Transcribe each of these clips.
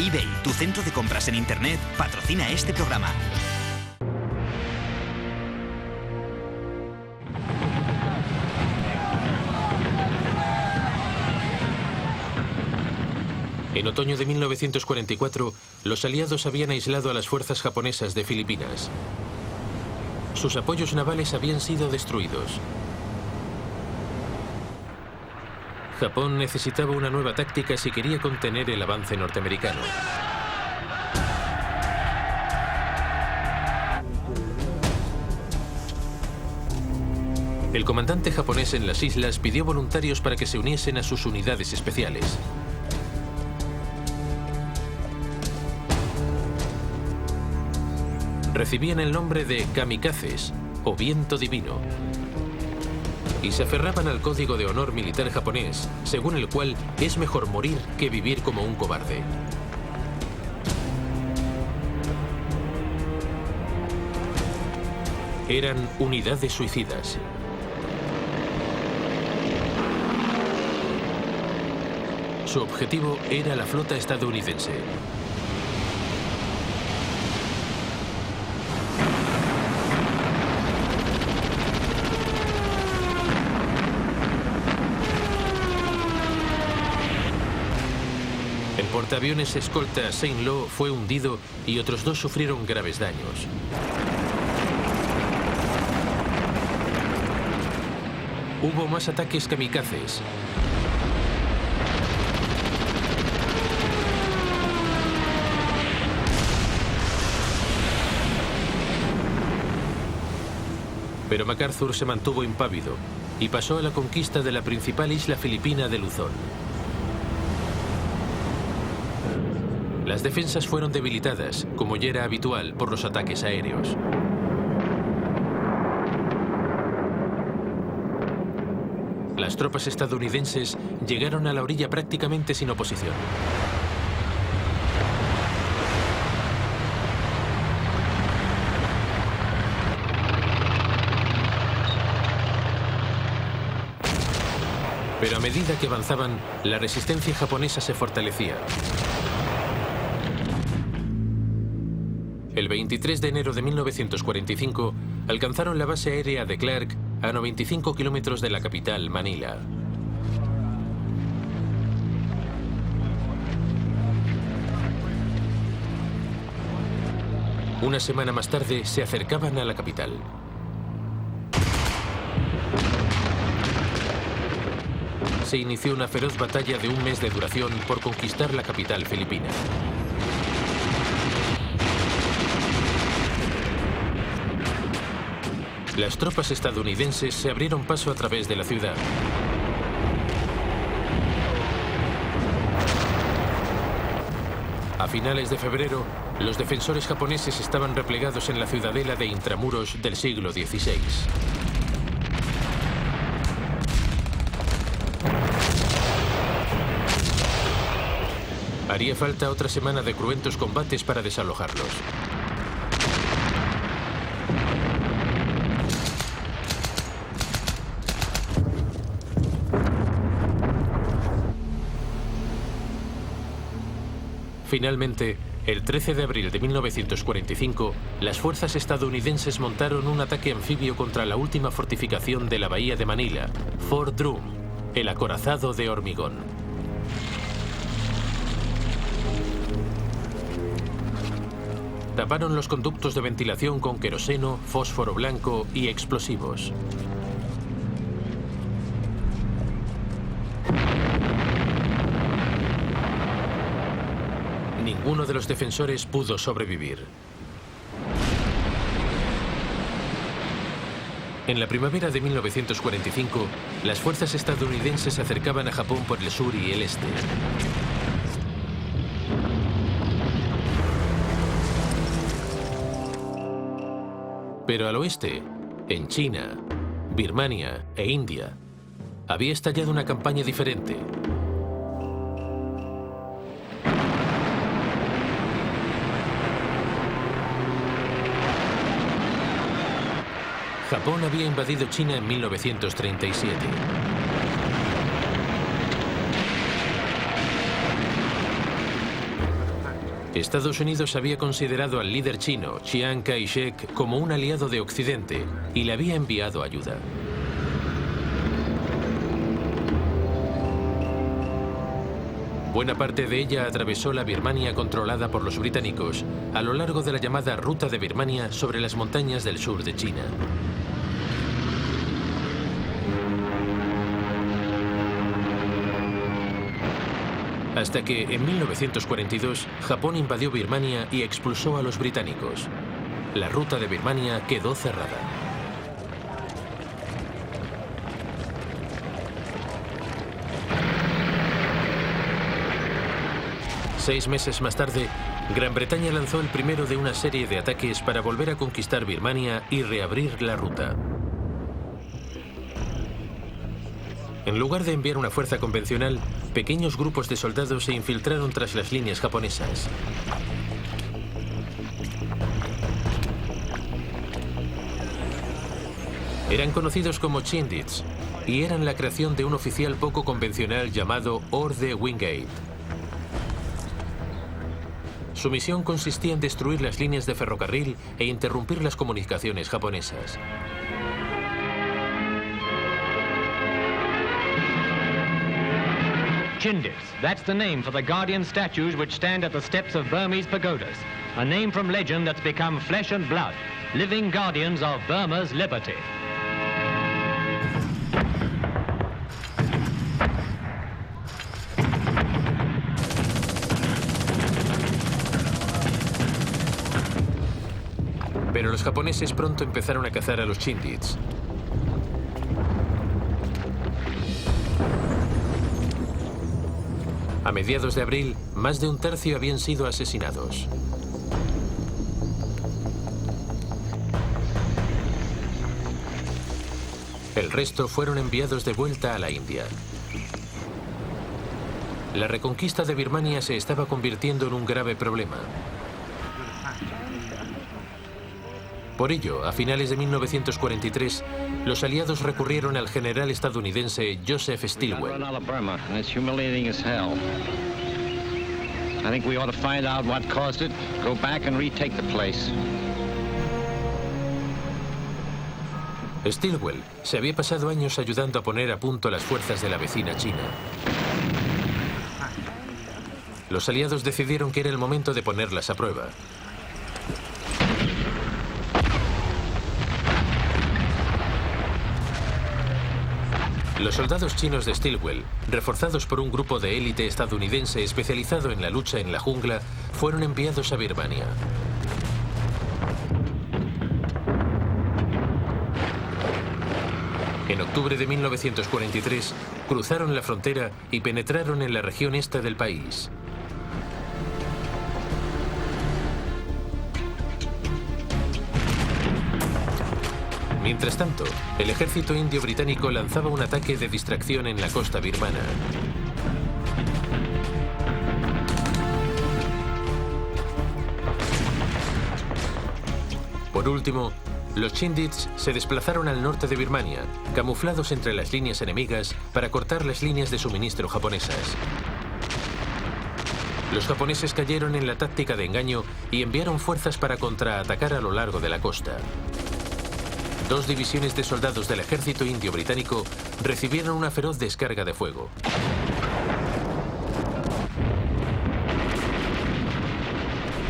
eBay, tu centro de compras en Internet, patrocina este programa. En otoño de 1944, los aliados habían aislado a las fuerzas japonesas de Filipinas. Sus apoyos navales habían sido destruidos. Japón necesitaba una nueva táctica si quería contener el avance norteamericano. El comandante japonés en las islas pidió voluntarios para que se uniesen a sus unidades especiales. Recibían el nombre de kamikazes, o viento divino, y se aferraban al código de honor militar japonés, según el cual es mejor morir que vivir como un cobarde. Eran unidades suicidas. Su objetivo era la flota estadounidense. El portaaviones escolta Saint Lo fue hundido y otros 2 sufrieron graves daños. Hubo más ataques kamikazes. Pero MacArthur se mantuvo impávido y pasó a la conquista de la principal isla filipina de Luzón. Las defensas fueron debilitadas, como ya era habitual, por los ataques aéreos. Las tropas estadounidenses llegaron a la orilla prácticamente sin oposición. Pero a medida que avanzaban, la resistencia japonesa se fortalecía. El 23 de enero de 1945, alcanzaron la base aérea de Clark a 95 kilómetros de la capital, Manila. Una semana más tarde, se acercaban a la capital. Se inició una feroz batalla de 1 mes de duración por conquistar la capital filipina. Las tropas estadounidenses se abrieron paso a través de la ciudad. A finales de febrero, los defensores japoneses estaban replegados en la ciudadela de intramuros del siglo XVI. Haría falta otra semana de cruentos combates para desalojarlos. Finalmente, el 13 de abril de 1945, las fuerzas estadounidenses montaron un ataque anfibio contra la última fortificación de la bahía de Manila, Fort Drum, el acorazado de hormigón. Taparon los conductos de ventilación con queroseno, fósforo blanco y explosivos. Ninguno de los defensores pudo sobrevivir. En la primavera de 1945, las fuerzas estadounidenses se acercaban a Japón por el sur y el este. Pero al oeste, en China, Birmania e India, había estallado una campaña diferente. Japón había invadido China en 1937. Estados Unidos había considerado al líder chino, Chiang Kai-shek, como un aliado de Occidente y le había enviado ayuda. Buena parte de ella atravesó la Birmania controlada por los británicos a lo largo de la llamada Ruta de Birmania sobre las montañas del sur de China. Hasta que, en 1942, Japón invadió Birmania y expulsó a los británicos. La ruta de Birmania quedó cerrada. Seis meses más tarde, Gran Bretaña lanzó el primero de una serie de ataques para volver a conquistar Birmania y reabrir la ruta. En lugar de enviar una fuerza convencional, pequeños grupos de soldados se infiltraron tras las líneas japonesas. Eran conocidos como Chindits y eran la creación de un oficial poco convencional llamado Orde Wingate. Su misión consistía en destruir las líneas de ferrocarril e interrumpir las comunicaciones japonesas. Chindits, that's the name for the guardian statues which stand at the steps of Burmese pagodas. A name from legend that's become flesh and blood, living guardians of Burma's liberty. Pero los japoneses pronto empezaron a cazar a los Chindits. A mediados de abril, más de un tercio habían sido asesinados. El resto fueron enviados de vuelta a la India. La reconquista de Birmania se estaba convirtiendo en un grave problema. Por ello, a finales de 1943, los aliados recurrieron al general estadounidense Joseph Stilwell. Stilwell se había pasado años ayudando a poner a punto las fuerzas de la vecina China. Los aliados decidieron que era el momento de ponerlas a prueba. Los soldados chinos de Stilwell, reforzados por un grupo de élite estadounidense especializado en la lucha en la jungla, fueron enviados a Birmania. En octubre de 1943, cruzaron la frontera y penetraron en la región este del país. Mientras tanto, el ejército indio británico lanzaba un ataque de distracción en la costa birmana. Por último, los Chindits se desplazaron al norte de Birmania, camuflados entre las líneas enemigas para cortar las líneas de suministro japonesas. Los japoneses cayeron en la táctica de engaño y enviaron fuerzas para contraatacar a lo largo de la costa. Dos divisiones de soldados del ejército indio británico recibieron una feroz descarga de fuego.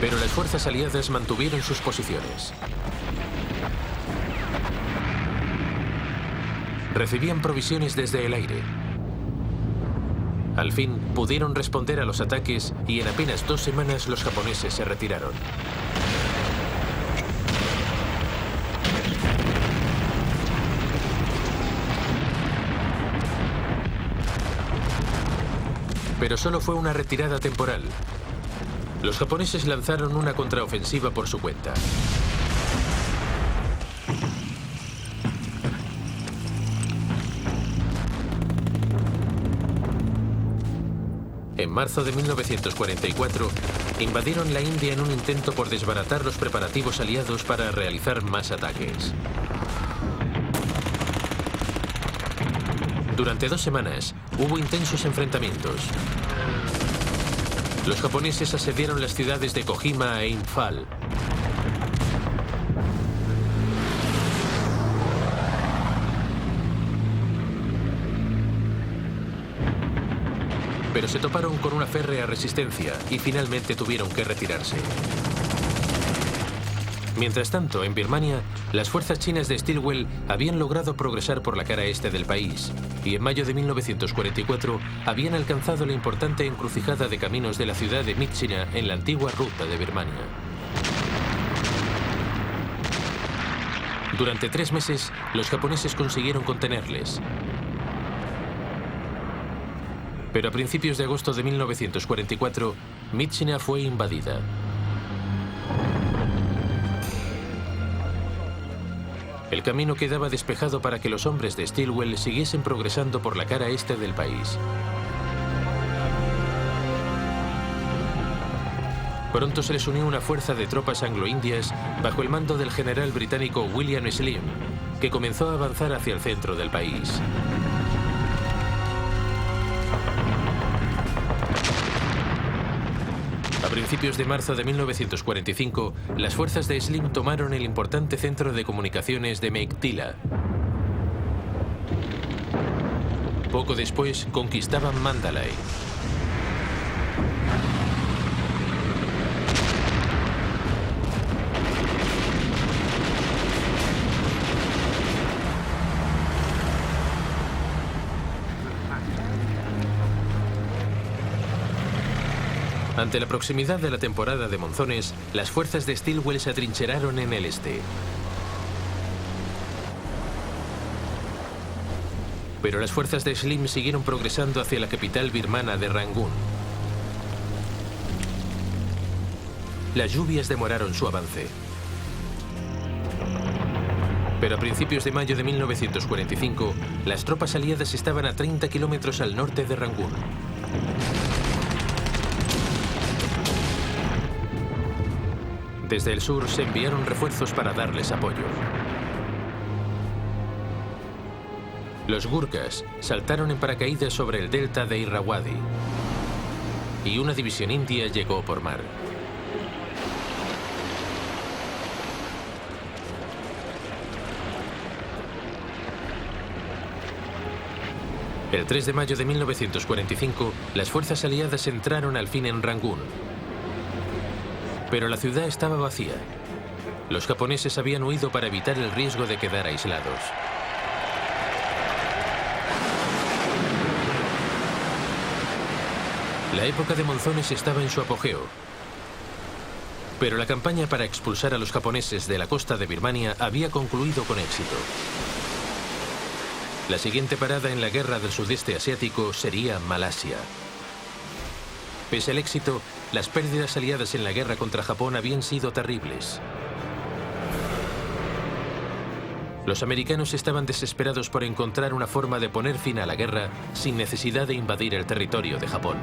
Pero las fuerzas aliadas mantuvieron sus posiciones. Recibían provisiones desde el aire. Al fin, pudieron responder a los ataques y en apenas 2 semanas los japoneses se retiraron. Pero solo fue una retirada temporal. Los japoneses lanzaron una contraofensiva por su cuenta. En marzo de 1944, invadieron la India en un intento por desbaratar los preparativos aliados para realizar más ataques. Durante 2 semanas, hubo intensos enfrentamientos. Los japoneses asediaron las ciudades de Kojima e Imphal. Pero se toparon con una férrea resistencia y finalmente tuvieron que retirarse. Mientras tanto, en Birmania, las fuerzas chinas de Stilwell habían logrado progresar por la cara este del país y en mayo de 1944 habían alcanzado la importante encrucijada de caminos de la ciudad de Myitkyina en la antigua ruta de Birmania. Durante 3 meses, los japoneses consiguieron contenerles. Pero a principios de agosto de 1944, Myitkyina fue invadida. El camino quedaba despejado para que los hombres de Stilwell siguiesen progresando por la cara este del país. Pronto se les unió una fuerza de tropas anglo-indias bajo el mando del general británico William Slim, que comenzó a avanzar hacia el centro del país. A principios de marzo de 1945, las fuerzas de Slim tomaron el importante centro de comunicaciones de Meiktila. Poco después, conquistaban Mandalay. Ante la proximidad de la temporada de monzones, las fuerzas de Stilwell se atrincheraron en el este. Pero las fuerzas de Slim siguieron progresando hacia la capital birmana de Rangún. Las lluvias demoraron su avance. Pero a principios de mayo de 1945, las tropas aliadas estaban a 30 kilómetros al norte de Rangún. Desde el sur se enviaron refuerzos para darles apoyo. Los Gurkhas saltaron en paracaídas sobre el delta de Irrawaddy y una división india llegó por mar. El 3 de mayo de 1945, las fuerzas aliadas entraron al fin en Rangún. Pero la ciudad estaba vacía. Los japoneses habían huido para evitar el riesgo de quedar aislados. La época de monzones estaba en su apogeo. Pero la campaña para expulsar a los japoneses de la costa de Birmania había concluido con éxito. La siguiente parada en la guerra del sudeste asiático sería Malasia. Pese al éxito, las pérdidas aliadas en la guerra contra Japón habían sido terribles. Los americanos estaban desesperados por encontrar una forma de poner fin a la guerra sin necesidad de invadir el territorio de Japón.